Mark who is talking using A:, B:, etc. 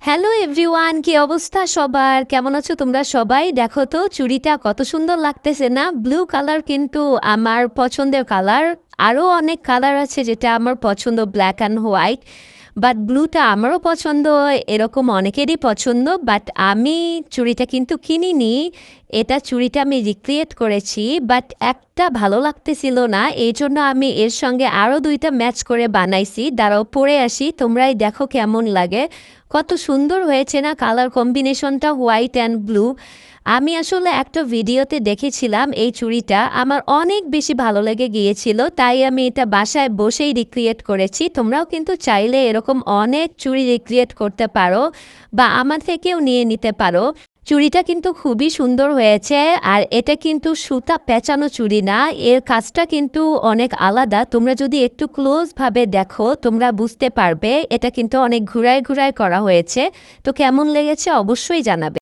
A: Hello everyone, কি অবস্থা সবার? কেমন আছো তোমরা সবাই? দেখো তো চুড়িটা কত সুন্দর লাগতেছে না? ব্লু কালার কিন্তু আমার পছন্দের কালার। আরও অনেক কালার আছে যেটা আমার পছন্দ, ব্ল্যাক অ্যান্ড হোয়াইট। বাট ব্লুটা আমারও পছন্দ, এরকম অনেকেরই পছন্দ। বাট আমি চুড়িটা কিন্তু কিনিনি, এটা চুড়িটা আমি রিক্রিয়েট করেছি। বাট একটা ভালো লাগতেছিল না, এই জন্য আমি এর সঙ্গে আরও দুইটা ম্যাচ করে বানাইছি। দাঁড়াও পরে আসি, তোমরাই দেখো কেমন লাগে। কত সুন্দর হয়েছে না কালার কম্বিনেশনটা, হোয়াইট অ্যান্ড ব্লু। আমি আসলে একটা ভিডিওতে দেখেছিলাম এই চুড়িটা, আমার অনেক বেশি ভালো লেগে গিয়েছিল, তাই আমি এটা বাসায় বসেই রিক্রিয়েট করেছি। তোমরাও কিন্তু চাইলে এরকম অনেক চুড়ি রিক্রিয়েট করতে পারো বা আমার থেকেও নিয়ে নিতে পারো। চুড়িটা কিন্তু খুবই সুন্দর হয়েছে। আর এটা কিন্তু সুতা পেঁচানো চুড়ি না, এর কাজটা কিন্তু অনেক আলাদা। তোমরা যদি একটু ক্লোজভাবে দেখো তোমরা বুঝতে পারবে, এটা কিন্তু অনেক ঘুরায় ঘুরায় করা হয়েছে। তো কেমন লেগেছে অবশ্যই জানাবে।